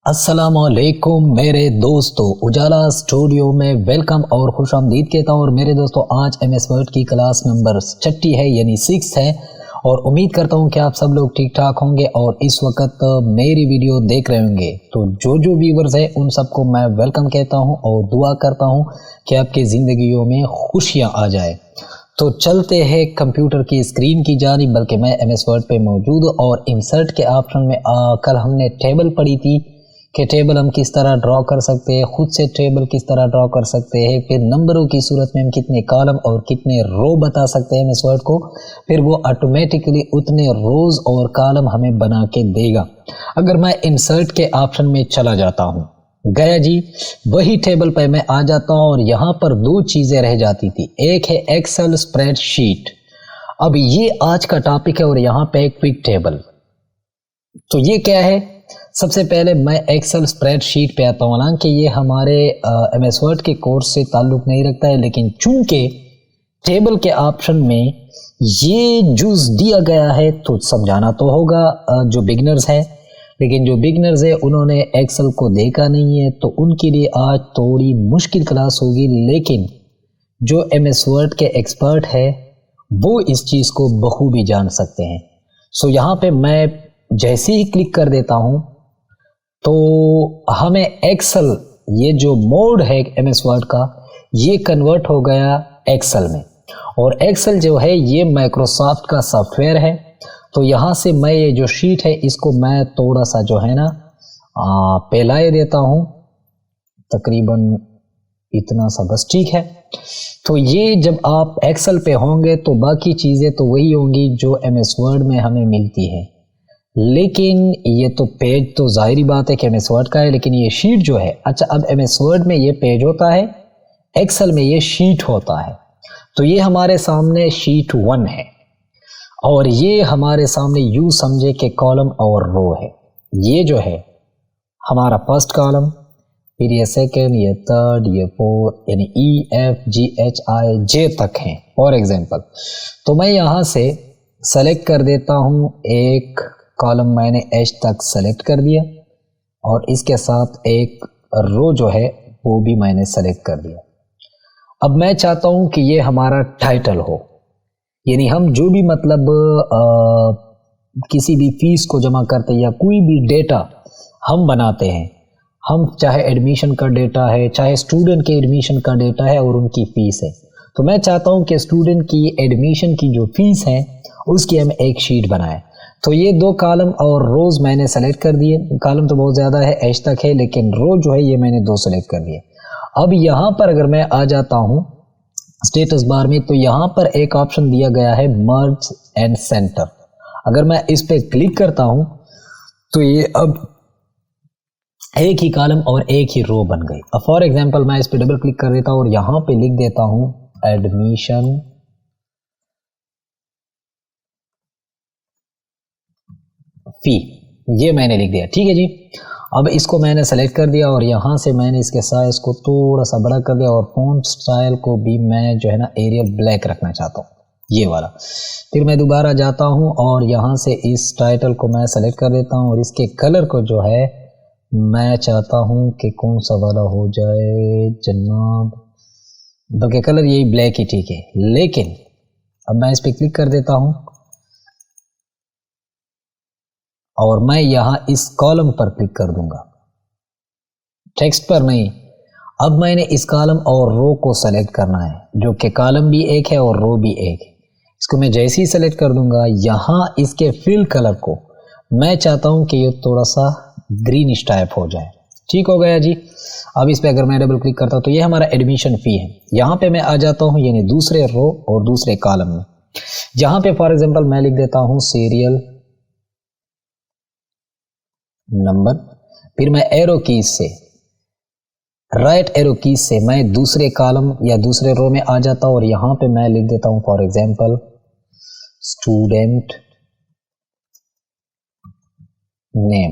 अस्सलामुअलैकुम मेरे दोस्तों, उजाला स्टूडियो में वेलकम और खुशामदीद कहता हूँ। और मेरे दोस्तों, आज एमएस वर्ड की क्लास नंबर 6 है यानी 6 है और उम्मीद करता हूँ कि आप सब लोग ठीक ठाक होंगे और इस वक्त मेरी वीडियो देख रहे होंगे। तो जो व्यूवर्स है उन सबको मैं वेलकम कहता हूँ और दुआ करता हूँ कि आपकी ज़िंदगियों में खुशियाँ आ जाए। तो चलते हैं कंप्यूटर की स्क्रीन की जानिब, बल्कि मैं एमएस वर्ड पे मौजूद हूँ और इंसर्ट के ऑप्शन में कल हमने टेबल पढ़ी थी कि टेबल हम किस तरह ड्रॉ कर सकते हैं, खुद से टेबल किस तरह ड्रॉ कर सकते हैं, फिर नंबरों की सूरत में हम कितने कॉलम और कितने रो बता सकते हैं एमएस वर्ड को, फिर वो ऑटोमेटिकली उतने रोज और कॉलम हमें बना के देगा। अगर मैं इंसर्ट के ऑप्शन में चला जाता हूँ, गया जी, वही टेबल पे मैं आ जाता हूँ और यहाँ पर दो चीज़ें रह जाती थी। एक है एक्सेल स्प्रेडशीट। अब ये आज का टॉपिक है और यहाँ पे एक क्विक टेबल। तो ये क्या है? सबसे पहले मैं एक्सेल स्प्रेडशीट पे आता हूँ। हालांकि ये हमारे एमएस वर्ड के कोर्स से ताल्लुक़ नहीं रखता है, लेकिन चूंकि टेबल के ऑप्शन में ये जूस दिया गया है तो समझाना तो होगा जो बिगनर्स हैं। लेकिन जो बिगनर्स है उन्होंने एक्सेल को देखा नहीं है तो उनके लिए आज थोड़ी मुश्किल क्लास होगी, लेकिन जो एमएस वर्ड के एक्सपर्ट है वो इस चीज़ को बखूबी जान सकते हैं। सो यहाँ पे मैं जैसे ही क्लिक कर देता हूँ तो हमें एक्सेल, ये जो मोड है एमएस वर्ड का, ये कन्वर्ट हो गया एक्सेल में। और एक्सेल जो है ये माइक्रोसॉफ्ट का सॉफ्टवेयर है। तो यहाँ से मैं ये जो शीट है इसको मैं थोड़ा सा जो है ना फैलाए देता हूँ, तकरीबन इतना सा, बस ठीक है। तो ये जब आप एक्सेल पे होंगे तो बाकी चीज़ें तो वही होंगी जो एमएस वर्ड में हमें मिलती है, लेकिन ये तो पेज तो जाहिर बात है कि एमएस वर्ड का है, लेकिन ये शीट जो है, अच्छा अब एमएस वर्ड में ये पेज होता है, एक्सेल में ये शीट होता है। तो ये हमारे सामने शीट 1 है और ये हमारे सामने यूं समझे कि कॉलम और रो है। ये जो है हमारा फर्स्ट कॉलम, फिर ये सेकंड, ये थर्ड, ये फोर्थ, यानी EFGHIJ तक हैं फॉर एग्जांपल। तो मैं यहाँ से सेलेक्ट कर देता हूँ, एक कॉलम मैंने H तक सेलेक्ट कर दिया और इसके साथ एक रो जो है वो भी मैंने सेलेक्ट कर दिया। अब मैं चाहता हूँ कि ये हमारा टाइटल हो, यानी हम जो भी मतलब किसी भी फीस को जमा करते हैं या कोई भी डेटा हम बनाते हैं, हम चाहे एडमिशन का डेटा है, चाहे स्टूडेंट के एडमिशन का डेटा है और उनकी फ़ीस है, तो मैं चाहता हूं कि स्टूडेंट की एडमिशन की जो फ़ीस है उसकी हम एक शीट बनाएं। तो ये 2 कॉलम और रोज़ मैंने सेलेक्ट कर दिए। कॉलम तो बहुत ज़्यादा है, H तक है, लेकिन रो जो है ये मैंने 2 सेलेक्ट कर दिए। अब यहाँ पर अगर मैं आ जाता हूँ स्टेटस बार में, तो यहाँ पर एक ऑप्शन दिया गया है मर्ज एंड सेंटर। अगर मैं इस पर क्लिक करता हूँ तो ये अब एक ही कॉलम और एक ही रो बन गई। अब फॉर एग्जांपल मैं इस पर डबल क्लिक कर देता हूँ और यहाँ पे लिख देता हूँ एडमिशन फी, ये मैंने लिख दिया, ठीक है जी। अब इसको मैंने सेलेक्ट कर दिया और यहाँ से मैंने इसके साइज को थोड़ा सा बड़ा कर दिया और फॉन्ट स्टाइल को भी मैं जो है ना एरियल ब्लैक रखना चाहता हूँ, ये वाला। फिर मैं दोबारा जाता हूँ और यहाँ से इस टाइटल को मैं सेलेक्ट कर देता हूँ और इसके कलर को जो है मैं चाहता हूँ कि कौन सा वाला हो जाए जनाब, बल्कि कलर यही ब्लैक ही ठीक है। लेकिन अब मैं इस पर क्लिक कर देता हूँ और मैं यहाँ इस कॉलम पर क्लिक कर दूंगा, टेक्स्ट पर नहीं। अब मैंने इस कॉलम और रो को सेलेक्ट करना है, जो कि कॉलम भी एक है और रो भी एक है। इसको मैं जैसे ही सेलेक्ट कर दूंगा, यहाँ इसके फिल कलर को मैं चाहता हूँ कि ये थोड़ा सा ग्रीनिश टाइप हो जाए, ठीक हो गया जी। अब इस पे अगर मैं डबल क्लिक करता हूँ तो ये हमारा एडमिशन फ़ी है। यहाँ पे मैं आ जाता हूँ यानी दूसरे रो और दूसरे कॉलम में, जहाँ पे फॉर एग्जांपल मैं लिख देता हूँ सीरियल नंबर। फिर मैं एरो कीज से, राइट एरो कीज से मैं दूसरे कॉलम या दूसरे रो में आ जाता हूँ और यहाँ पे मैं लिख देता हूँ फॉर एग्जांपल स्टूडेंट नेम।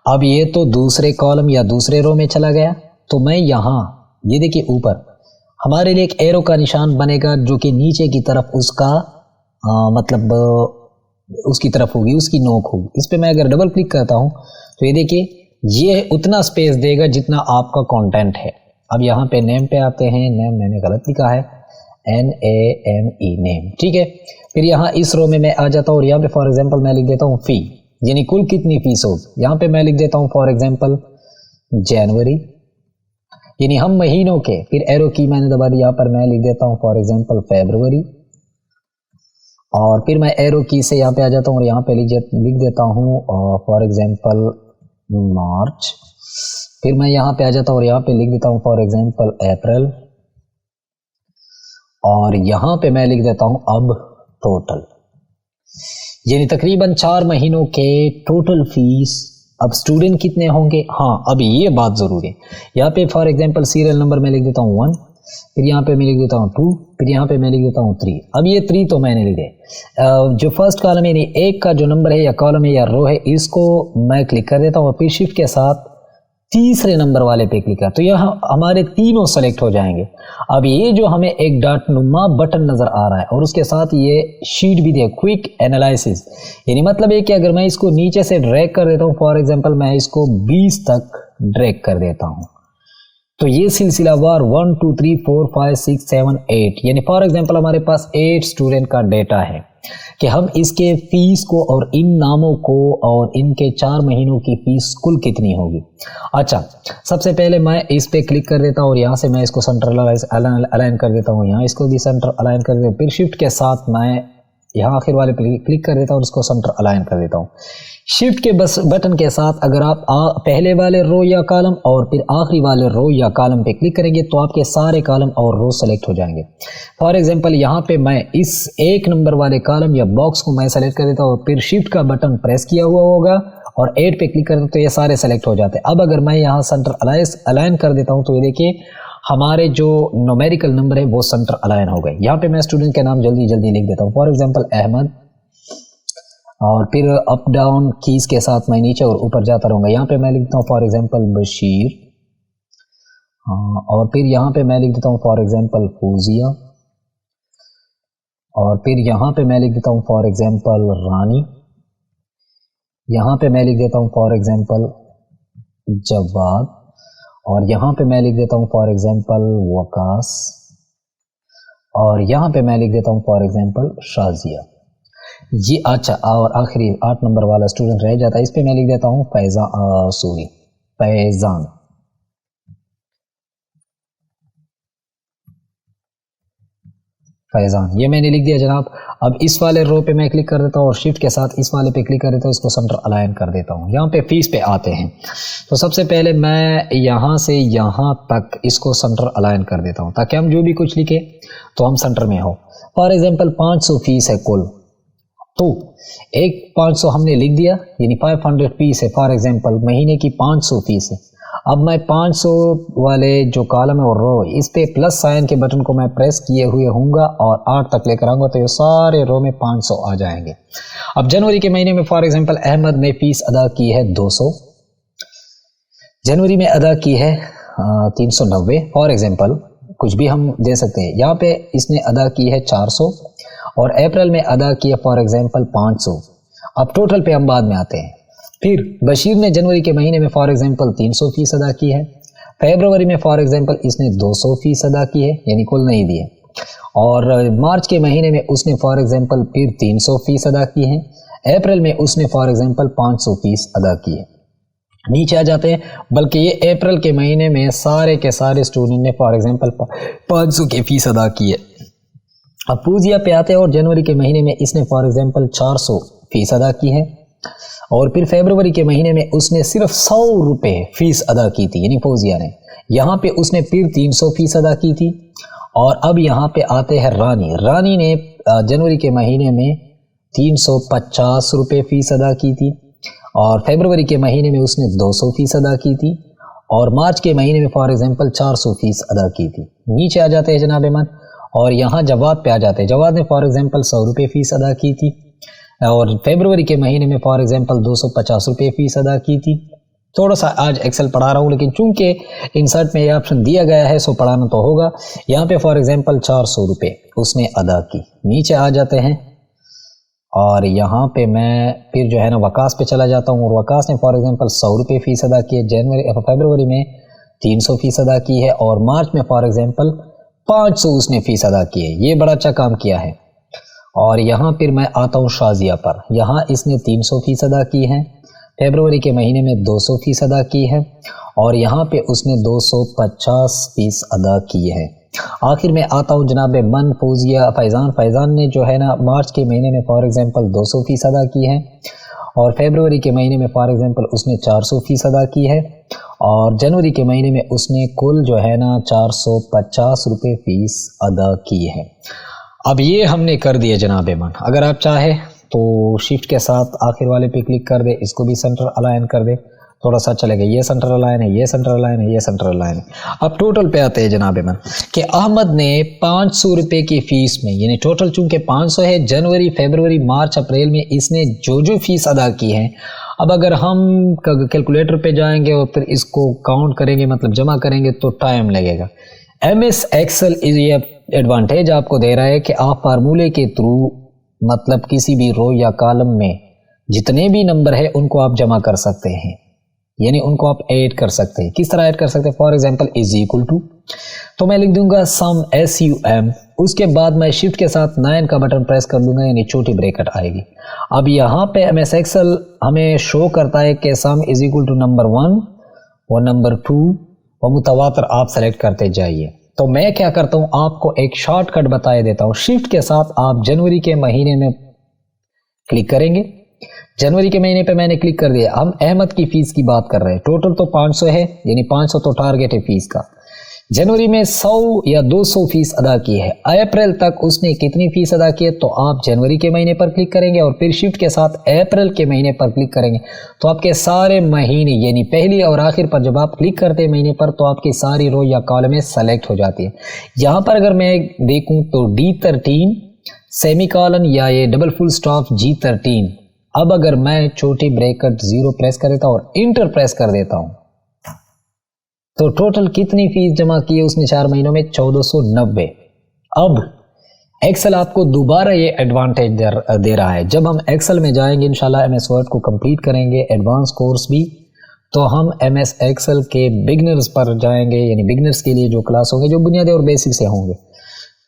अब ये तो दूसरे कॉलम या दूसरे रो में चला गया। तो मैं यहाँ, ये देखिए ऊपर हमारे लिए एक एरो का निशान बनेगा जो कि नीचे की तरफ उसका मतलब उसकी तरफ होगी, उसकी नोक होगी। इस पे मैं अगर डबल क्लिक करता हूँ तो ये देखिए ये उतना स्पेस देगा जितना आपका कंटेंट है। अब यहाँ पे नेम पे आते हैं, नेम मैंने गलत लिखा है, NAME नेम, ठीक है। फिर यहाँ इस रो में मैं आ जाता हूँ और यहाँ पे फॉर एग्जांपल मैं लिख देता हूँ फी, यानी कुल कितनी फीस होगी। यहाँ पे मैं लिख देता हूँ फॉर एग्जांपल जनवरी, यानी हम महीनों के, फिर एरो की मैंने दबा दी, यहाँ पर मैं लिख देता हूँ फॉर एग्जांपल फरवरी, और फिर मैं एरो की से यहाँ पे आ जाता हूँ और यहाँ पे लिख देता हूँ फॉर एग्जांपल मार्च, फिर मैं यहाँ पे आ जाता हूँ और यहाँ पे लिख देता हूँ फॉर एग्जांपल अप्रैल, और यहाँ पे मैं लिख देता हूँ अब टोटल, यानी तकरीबन 4 महीनों के टोटल फीस। अब स्टूडेंट कितने होंगे, हाँ अब ये बात जरूरी है। यहाँ पे फॉर एग्जांपल सीरियल नंबर मैं लिख देता हूँ 1, फिर यहाँ पे मैं लिख देता हूँ 2, फिर यहाँ पे मैं लिख देता हूँ 3। अब ये 3 तो मैंने लिखे, जो फर्स्ट कॉलम यानी एक का जो नंबर है या कॉलम है या रो है, इसको मैं क्लिक कर देता हूँ और फिर शिफ्ट के साथ तीसरे नंबर वाले पे क्लिक कर, तो यह हमारे तीनों सेलेक्ट हो जाएंगे। अब ये जो हमें एक डॉट नुमा बटन नजर आ रहा है और उसके साथ ये शीट भी दिया क्विक एनालिसिस, यानी मतलब है कि अगर मैं इसको नीचे से ड्रैग कर देता हूँ, फॉर एग्जांपल मैं इसको 20 तक ड्रैग कर देता हूँ, तो ये सिलसिलावार 1 2 3 4 5 6 7 8, यानी फॉर एग्जांपल हमारे पास 8 स्टूडेंट का डेटा है कि हम इसके फीस को और इन नामों को और इनके 4 महीनों की फीस कुल कितनी होगी। अच्छा, सबसे पहले मैं इस पे क्लिक कर देता हूँ और यहाँ से मैं इसको सेंटर अलाइन कर देता हूँ, यहाँ इसको भी सेंटर अलाइन कर देता हूँ, फिर शिफ्ट के साथ मैं यहाँ आखिर वाले पे क्लिक कर देता हूँ और इसको सेंटर अलाइन कर देता हूँ। शिफ्ट के बस बटन के साथ अगर आप पहले वाले रो या कॉलम और फिर आखिरी वाले रो या कॉलम पे क्लिक करेंगे तो आपके सारे कॉलम और रो सेलेक्ट हो जाएंगे। फॉर एग्जांपल यहाँ पे मैं इस 1 नंबर वाले कॉलम या बॉक्स को मैं सेलेक्ट कर देता हूँ और फिर शिफ्ट का बटन प्रेस किया हुआ होगा और 8 पे क्लिक करते तो ये सारे सेलेक्ट हो जाते हैं। अब अगर मैं यहाँ सेंटर अलाइन कर देता हूँ तो ये देखिए हमारे जो न्यूमेरिकल नंबर है वो सेंटर अलाइन हो गए। यहाँ पे मैं स्टूडेंट के नाम जल्दी जल्दी लिख देता हूँ, फॉर एग्जांपल अहमद, और फिर अप डाउन कीज के साथ मैं नीचे और ऊपर जाता रहूँगा। यहाँ पे मैं लिखता हूँ फॉर एग्जांपल बशीर, और फिर यहाँ पे मैं लिख देता हूँ फॉर एग्जांपल फूजिया, और फिर यहाँ पे मैं लिख देता हूँ फॉर एग्जांपल रानी, यहाँ पे मैं लिख देता हूँ फॉर एग्जांपल जवाद, और यहाँ पे मैं लिख देता हूँ फॉर एग्जांपल वकास, और यहाँ पे मैं लिख देता हूँ फॉर एग्जांपल शाजिया। ये अच्छा, और आखिरी 8 नंबर वाला स्टूडेंट रह जाता है, इस पे मैं लिख देता हूँ फैजान। फैजान ये मैंने लिख दिया जनाब। अब इस वाले रो पे मैं क्लिक कर देता हूँ और शिफ्ट के साथ इस वाले पे क्लिक कर देता हूँ, इसको सेंटर अलाइन कर देता हूँ। यहाँ पे फीस पे आते हैं, तो सबसे पहले मैं यहाँ से यहाँ तक इसको सेंटर अलाइन कर देता हूँ ताकि हम जो भी कुछ लिखे तो हम सेंटर में हो। फॉर एग्जांपल 500 फीस है कुल, तो एक 500 हमने लिख दिया, यानी 500 फीस है। फॉर एग्जांपल महीने की 500 फीस है। अब मैं 500 वाले जो कॉलम है और रो, इस पे प्लस साइन के बटन को मैं प्रेस किए हुए होऊंगा और 8 तक लेकर आऊंगा तो ये सारे रो में 500 आ जाएंगे। अब जनवरी के महीने में फॉर एग्जांपल अहमद ने फीस अदा की है 200, जनवरी में अदा की है 390, फॉर एग्जांपल कुछ भी हम दे सकते हैं। यहाँ पे इसने अदा की है 400 और अप्रैल में अदा किया फॉर एग्जांपल 500। अब टोटल पे हम बाद में आते हैं। फिर बशीर ने जनवरी के महीने में फॉर एग्जांपल 300 फीस अदा की है, फरवरी में फॉर एग्जांपल इसने 200 फीस अदा की है, यानी कुल नहीं दिए, और मार्च के महीने में उसने फॉर एग्जांपल फिर 300 फीस अदा की है, अप्रैल में उसने फॉर एग्जांपल 500 फीस अदा की है। नीचे आ जाते हैं, बल्कि ये अप्रैल के महीने में सारे के सारे स्टूडेंट ने फॉर एग्जांपल 500 की फीस अदा की है। अब पूजिया पे आते हैं और जनवरी के महीने में इसने फॉर एग्जांपल 400 फीस अदा की है, और फिर फरवरी के महीने में उसने सिर्फ 100 रुपये फीस अदा की थी, यानी फौजिया ने। यहाँ पे उसने फिर 300 फीस अदा की थी। और अब यहाँ पे आते हैं रानी ने जनवरी के महीने में 350 रुपये फीस अदा की थी, और फरवरी के महीने में उसने 200 फीस अदा की थी, और मार्च के महीने में फॉर एग्जांपल 400 फीस अदा की थी। नीचे आ जाते हैं जनाब अहमद और यहाँ जवाद पे आ जाते हैं। जवाद ने फॉर एग्जांपल 100 रुपये फीस अदा की थी, और फरवरी के महीने में फॉर एग्जांपल 250 रुपये फीस अदा की थी। थोड़ा सा आज एक्सेल पढ़ा रहा हूँ, लेकिन चूंकि इंसर्ट में ये ऑप्शन दिया गया है सो पढ़ाना तो होगा। यहाँ पे फॉर एग्जांपल 400 रुपये उसने अदा की। नीचे आ जाते हैं और यहाँ पे मैं फिर जो है ना वकास पे चला जाता हूँ और वकास ने फॉर एग्जांपल 100 रुपये फ़ीस अदा की है, फरवरी में 300 फ़ीस अदा की है और मार्च में फॉर एग्जांपल 500 उसने फ़ीस अदा की है। ये बड़ा अच्छा काम किया है। और यहाँ फिर मैं आता हूँ शाजिया पर, यहाँ इसने 300 फ़ीस अदा की है, फरवरी के महीने में 200 फ़ीस अदा की है और यहाँ पे उसने 250 फ़ीस अदा की है। आखिर में आता हूँ जनाब मन फौजिया फैज़ान ने जो है ना मार्च के महीने में फॉर एग्जांपल 200 फ़ीस अदा की है और फरवरी के महीने में फॉर एग्जांपल उसने 400 फ़ीस अदा की है और जनवरी के महीने में उसने कुल जो है ना 450 रुपये फ़ीस अदा की है। अब ये हमने कर दिया जनाब मन। अगर आप चाहे तो शिफ्ट के साथ आखिर वाले पे क्लिक कर दे, इसको भी सेंटर अलाइन कर दे, थोड़ा सा चलेगा। ये सेंटर अलाइन है, ये सेंटर अलाइन है, ये सेंटर अलाइन है। अब टोटल पे आते हैं जनाब मन कि अहमद ने 500 रुपये की फ़ीस में, यानी टोटल चूँकि 500 है, जनवरी फरवरी मार्च अप्रैल में इसने जो फ़ीस अदा की है। अब अगर हम कैलकुलेटर पे जाएंगे और फिर इसको काउंट करेंगे, मतलब जमा करेंगे, तो टाइम लगेगा। MS एक्सेल ये एडवांटेज आपको दे रहा है कि आप फार्मूले के थ्रू मतलब किसी भी रो या कॉलम में जितने भी नंबर है उनको आप जमा कर सकते हैं, यानी उनको आप ऐड कर सकते हैं। किस तरह ऐड कर सकते हैं? For example is equal to, तो मैं लिख दूंगा सम SUM, उसके बाद मैं शिफ्ट के साथ 9 का बटन प्रेस कर दूंगा, यानी छोटी ब्रैकेट आएगी। अब यहाँ पे MS एक्सेल हमें शो करता है कि sum is equal to number 1 और नंबर 2 और मुतवातर आप सेलेक्ट करते जाइए। तो मैं क्या करता हूँ, आपको एक शॉर्टकट बताए देता हूँ। शिफ्ट के साथ आप जनवरी के महीने में क्लिक करेंगे। जनवरी के महीने पे मैंने क्लिक कर दिया। हम अहमद की फ़ीस की बात कर रहे हैं। टोटल तो 500 है, यानी 500 तो टारगेट है फ़ीस का। जनवरी में 100 या 200 फ़ीस अदा की है। अप्रैल तक उसने कितनी फ़ीस अदा की है, तो आप जनवरी के महीने पर क्लिक करेंगे और फिर शिफ्ट के साथ अप्रैल के महीने पर क्लिक करेंगे, तो आपके सारे महीने, यानी पहली और आखिर पर जब आप क्लिक करते हैं महीने पर, तो आपकी सारी रो या कॉलम सेलेक्ट हो जाती है। यहाँ पर अगर मैं देखूँ तो D13 सेमीकॉलन या ये डबल फुल स्टॉप G13। अब अगर मैं छोटी ब्रैकेट 0 प्रेस कर देता हूँ और इंटर प्रेस कर देता हूँ, तो टोटल कितनी फीस जमा की है उसने 4 महीनों में? 1490। अब एक्सेल आपको दोबारा ये एडवांटेज दे रहा है। जब हम एक्सेल में जाएंगे इंशाल्लाह, MS वर्ड को कंप्लीट करेंगे, एडवांस कोर्स भी, तो हम MS एक्सेल के बिगनर्स पर जाएंगे, यानी बिगनर्स के लिए जो क्लास होंगे, जो बुनियादी और बेसिक से होंगे।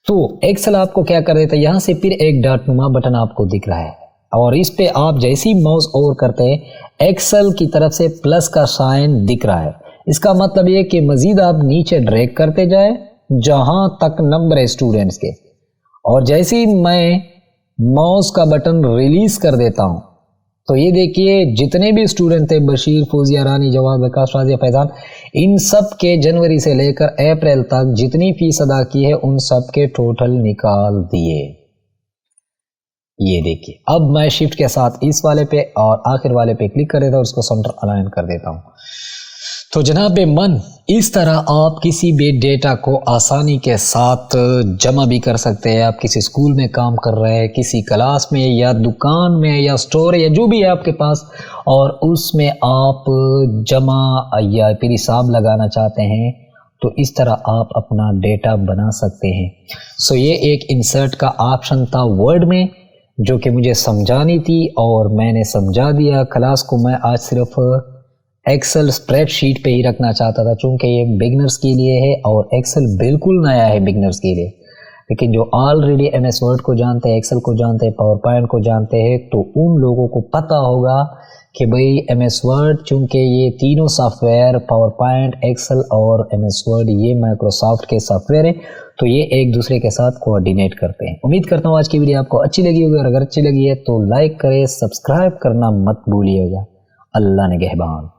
तो एक्सेल आपको क्या कर देता है, यहाँ से फिर एक डॉट नुमा बटन आपको दिख रहा है और इस पे आप जैसे ही माउस ओवर करते हैं, एक्सेल की तरफ से प्लस का साइन दिख रहा है। इसका मतलब ये कि मजीद आप नीचे ड्रैग करते जाए जहां तक नंबर है स्टूडेंट्स के, और जैसे ही मैं माउस का बटन रिलीज कर देता हूं, तो ये देखिए जितने भी स्टूडेंट थे, बशीर, फौजिया, रानी, जवाद, विकास, राजिया, फैजान, इन सब के जनवरी से लेकर अप्रैल तक जितनी फीस अदा की है उन सब के टोटल निकाल दिए। ये देखिए। अब मैं शिफ्ट के साथ इस वाले पे और आखिर वाले पे क्लिक कर देता हूँ, उसको सेंटर अलाइन कर देता हूँ। तो जनाब मन, इस तरह आप किसी भी डेटा को आसानी के साथ जमा भी कर सकते हैं। आप किसी स्कूल में काम कर रहे हैं, किसी क्लास में या दुकान में या स्टोर या जो भी है आपके पास, और उसमें आप जमा या फिर हिसाब लगाना चाहते हैं, तो इस तरह आप अपना डेटा बना सकते हैं। सो ये एक इंसर्ट का ऑप्शन था वर्ड में, जो कि मुझे समझानी थी और मैंने समझा दिया। क्लास को मैं आज सिर्फ एक्सेल स्प्रेडशीट पे ही रखना चाहता था, चूंकि ये बिगनर्स के लिए है और एक्सेल बिल्कुल नया है बिगनर्स के लिए। लेकिन जो ऑलरेडी MS वर्ड को जानते हैं, एक्सेल को जानते हैं, पावर पॉइंट को जानते हैं, तो उन लोगों को पता होगा कि भाई MS वर्ड, चूंकि ये तीनों सॉफ्टवेयर पावर पॉइंट, एक्सेल और MS वर्ड, ये माइक्रोसॉफ्ट के सॉफ्टवेयर है, तो ये एक दूसरे के साथ कोऑर्डिनेट करते हैं। उम्मीद करता हूँ आज की वीडियो आपको अच्छी लगी होगी, और अगर अच्छी लगी है तो लाइक करें, सब्सक्राइब करना मत भूलिएगा। अल्लाह निगहबान।